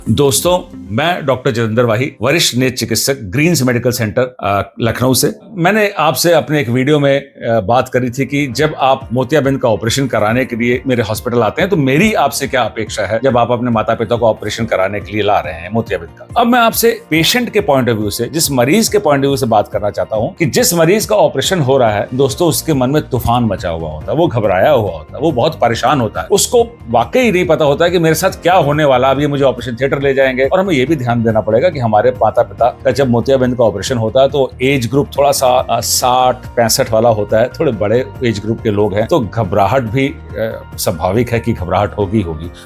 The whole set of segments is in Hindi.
दोस्तों, मैं डॉक्टर जितेंद्र वाही, वरिष्ठ नेत्र चिकित्सक, ग्रीन्स मेडिकल सेंटर लखनऊ से। मैंने आपसे अपने एक वीडियो में बात करी थी कि जब आप मोतियाबिंद का ऑपरेशन कराने के लिए मेरे हॉस्पिटल आते हैं तो मेरी आपसे क्या अपेक्षा है जब आप अपने माता पिता को ऑपरेशन कराने के लिए ला रहे हैं मोतियाबिंद का। अब मैं आपसे पेशेंट के पॉइंट ऑफ व्यू से, जिस मरीज के पॉइंट ऑफ व्यू से बात करना चाहता हूं कि जिस मरीज का ऑपरेशन हो रहा है दोस्तों, उसके मन में तूफान मचा हुआ होता है, वो घबराया हुआ होता है, वो बहुत परेशान होता है। उसको वाकई नहीं पता होता है कि मेरे साथ क्या होने वाला, अब ये मुझे ऑपरेशन थिएटर ले जाएंगे। और हमें ये भी ध्यान देना पड़ेगा कि हमारे माता पिता का जब मोतियाबिंद का ऑपरेशन होता है तो एज ग्रुप थोड़ा सा 60-65 वाला होता है, थोड़े बड़े एज ग्रुप के लोग हैं, तो घबराहट भी स्वाभाविक है कि घबराहट होगी।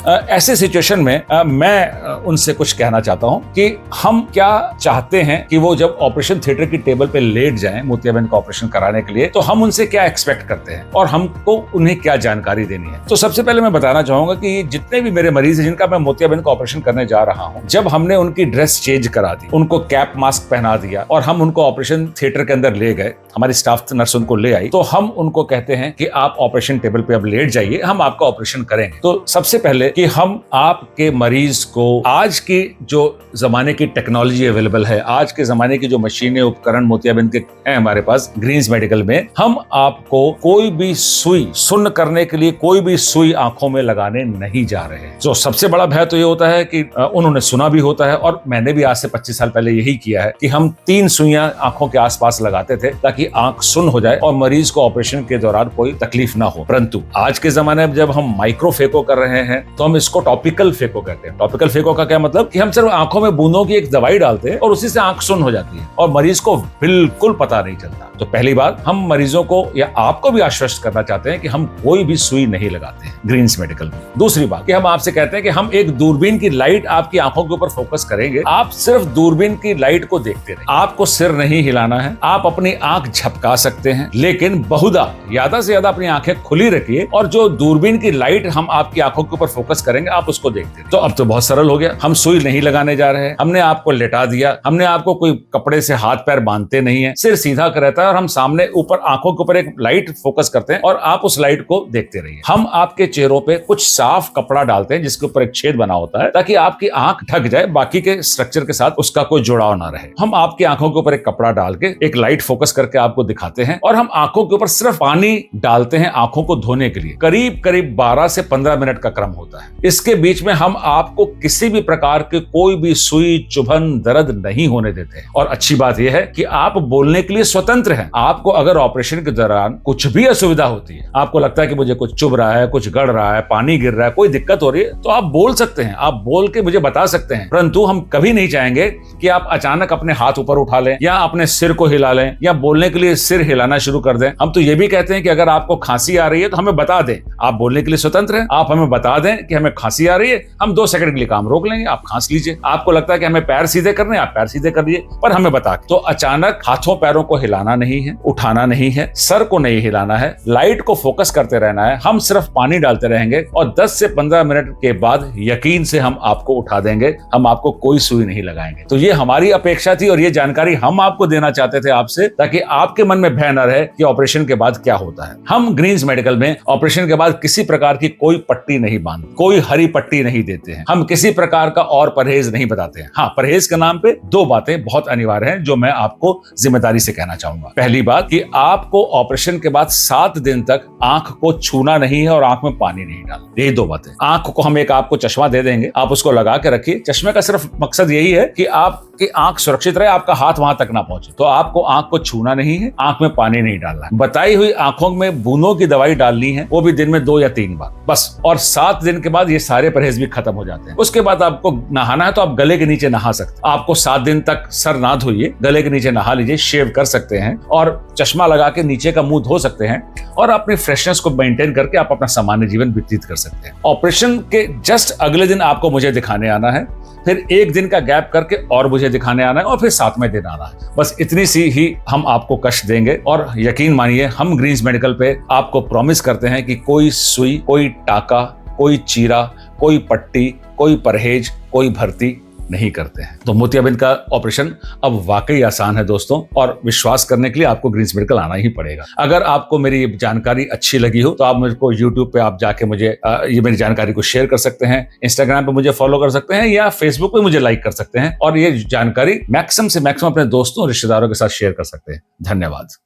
ऐसे सिचुएशन में मैं उनसे कुछ कहना चाहता हूं कि हम क्या चाहते हैं कि वो जब ऑपरेशन थिएटर की टेबल पे लेट जाएं मोतियाबिंद का ऑपरेशन कराने के लिए, तो हम उनसे क्या एक्सपेक्ट करते हैं और हमको उन्हें क्या जानकारी देनी है। तो सबसे पहले मैं बताना चाहूंगा कि जितने भी मेरे मरीज हैं जिनका मैं मोतियाबिंद का ऑपरेशन करने जा रहा हूं, जब हमने उनकी ड्रेस चेंज करा दी, उनको कैप मास्क पहना दिया और हम उनको ऑपरेशन थिएटर के अंदर ले गए, हमारी स्टाफ नर्स उनको ले आई, तो हम उनको कहते हैं कि आप ऑपरेशन टेबल पे अब लेट जाइए, हम आपका ऑपरेशन करेंगे। तो सबसे पहले कि हम आपके मरीज को आज की जो जमाने की टेक्नोलॉजी अवेलेबल है, आज के जमाने की जो मशीनें उपकरण मोतियाबिंद के हैं हमारे पास ग्रीन्स मेडिकल में, हम आपको कोई भी सुई सुन्न करने के लिए कोई भी सुई आंखों में लगाने नहीं जा रहे हैं। तो सबसे बड़ा भय तो ये होता है कि उन्होंने सुना भी होता है, और मैंने भी आज से 25 साल पहले यही किया है कि हम 3 सुइयां आंखों के आसपास लगाते थे ताकि आंख सुन्न हो जाए और मरीज को ऑपरेशन के दौरान कोई तकलीफ ना हो। परंतु आज के जमाने में जब हम माइक्रो फेको कर रहे हैं तो हम इसको टॉपिकल फेको कहते हैं। टॉपिकल फेको का क्या मतलब कि हम सिर्फ आंखों में बूंदों की एक दवाई डालते हैं और उसी से आंख सुन्न हो जाती है और मरीज को बिल्कुल पता नहीं चलता। तो पहली बात, हम मरीजों को या आपको भी आश्वस्त करना चाहते हैं कि हम कोई भी सुई नहीं लगाते हैं ग्रीन्स मेडिकल में। दूसरी बात कि हम आपसे कहते हैं कि हम एक दूरबीन की लाइट आपकी आंखों के ऊपर फोकस करेंगे, आप सिर्फ दूरबीन की लाइट को देखते रहिए, आपको सिर नहीं हिलाना है, आप अपनी आंख झपका सकते हैं, लेकिन बहुधा ज्यादा से ज्यादा अपनी आंखें खुली रखिए और जो दूरबीन की लाइट हम आपकी आंखों के ऊपर फोकस करेंगे आप उसको देखते हैं। तो अब तो बहुत सरल हो गया, हम सुई नहीं लगाने जा रहे हैं, हमने आपको लेटा दिया, हमने आपको कोई कपड़े से हाथ पैर बांधते नहीं है, सिर सीधा रहता है और हम सामने ऊपर आंखों के ऊपर एक लाइट फोकस करते हैं और आप उस लाइट को देखते रहिए। हम आपके चेहरों पे कुछ साफ कपड़ा डालते हैं जिसके ऊपर एक छेद बना होता है ताकि आपकी आंख ढक जाए, बाकी के स्ट्रक्चर के साथ उसका कोई जुड़ाव ना रहे। हम आपकी आंखों के ऊपर एक कपड़ा डाल के एक लाइट फोकस करके आपको दिखाते हैं और हम आंखों के ऊपर सिर्फ पानी डालते हैं आंखों को धोने के लिए। करीब करीब 12 से 15 मिनट का क्रम होता है। इसके बीच में हम आपको किसी भी प्रकार के कोई भी सुई, चुभन, दर्द नहीं होने देते हैं। और अच्छी बात यह है कि आप बोलने के लिए स्वतंत्र हैं। आपको अगर ऑपरेशन के दौरान कुछ भी असुविधा होती है, आपको लगता है कि मुझे कुछ चुभ रहा है, कुछ गड़ रहा है, पानी गिर रहा है, कोई दिक्कत हो रही है, तो आप बोल सकते हैं, आप बोल के मुझे बता सकते हैं। परंतु हम कभी नहीं चाहेंगे कि आप अचानक अपने हाथ ऊपर उठा लें या अपने सिर को हिला लें या बोलने के लिए सिर हिलाना शुरू कर दें। हम तो ये भी कहते हैं कि अगर आपको खांसी आ रही है तो हमें बता दें, आप बोलने के लिए स्वतंत्र हैं, आप हमें बता दें कि हमें खांसी आ रही है, हम 2 सेकंड के लिए काम रोक लेंगे, आप खांस लीजिए। आपको लगता है कि हमें पैर सीधे करने, आप पैर सीधे कर लीजिए, पर हमें बता। तो अचानक हाथों पैरों को हिलाना नहीं है, उठाना नहीं है, सर को नहीं हिलाना है, लाइट को फोकस करते रहना है। हम सिर्फ पानी डालते रहेंगे और 10 से 15 मिनट के बाद यकीन से हम आपको उठा देंगे, हम आपको कोई सुई नहीं लगाएंगे। तो ये हमारी अपेक्षा थी और ये जानकारी हम आपको देना चाहते थे आपसे, ताकि आपके मन में भय न रहे कि ऑपरेशन के बाद क्या होता है। हम ग्रीन्स मेडिकल में ऑपरेशन के बाद किसी प्रकार की कोई पट्टी नहीं बांधते, कोई हरी पट्टी नहीं देते हैं, हम किसी प्रकार का और परहेज नहीं बताते हैं। हाँ, परहेज के नाम पे 2 बातें बहुत अनिवार्य हैं जो मैं आपको जिम्मेदारी से कहना चाहूंगा। पहली बात कि आपको ऑपरेशन के बाद 7 दिन तक आंख को छूना नहीं है और आंख में पानी नहीं डालना। यही 2 बातें। आंख को हम एक आपको चश्मा दे देंगे, आप उसको लगा के रखिए। चश्मे का सिर्फ मकसद यही है कि आपकी आंख सुरक्षित रहे, आपका हाथ वहां तक ना पहुंचे। तो आपको आंख को छूना नहीं है, आंख में पानी नहीं डालना है। बताई हुई आंखों में बूंदों की दवाई डालनी है, वो भी दिन में 2 या 3 बार बस। और 7 दिन के बाद ये सारे परहेज भी खत्म हो जाते हैं। उसके बाद आपको नहाना है तो आप गले के नीचे नहा सकते हैं। आपको 7 दिन तक सर ना धोइए, गले के नीचे नहा लीजिए, शेव कर सकते हैं और चश्मा लगा के नीचे का मुंह धो सकते हैं और अपनी फ्रेशनेस को मेंटेन करके आप अपना सामान्य जीवन व्यतीत कर सकते हैं। ऑपरेशन के जस्ट अगले दिन आपको मुझे दिखाने आना है, फिर 1 दिन का गैप करके और मुझे दिखाने आना है और फिर 7वें दिन आना है। बस इतनी सी ही हम आपको कष्ट देंगे और यकीन मानिए हम ग्रीन्स मेडिकल पे आपको प्रॉमिस करते हैं कि कोई सुई, कोई टाका, कोई चीरा, कोई पट्टी, कोई परहेज, कोई भर्ती नहीं करते हैं। तो मोतियाबिंद का ऑपरेशन अब वाकई आसान है दोस्तों, और विश्वास करने के लिए आपको ग्रीन्स मेडिकल आना ही पड़ेगा। अगर आपको मेरी ये जानकारी अच्छी लगी हो तो आप मेरे को यूट्यूब पे आप जाके मुझे ये मेरी जानकारी को शेयर कर सकते हैं, इंस्टाग्राम पे मुझे फॉलो कर सकते हैं, या फेसबुक पे मुझे लाइक कर सकते हैं, और ये जानकारी मैक्सिमम से मैक्सिमम अपने दोस्तों और रिश्तेदारों के साथ शेयर कर सकते हैं। धन्यवाद।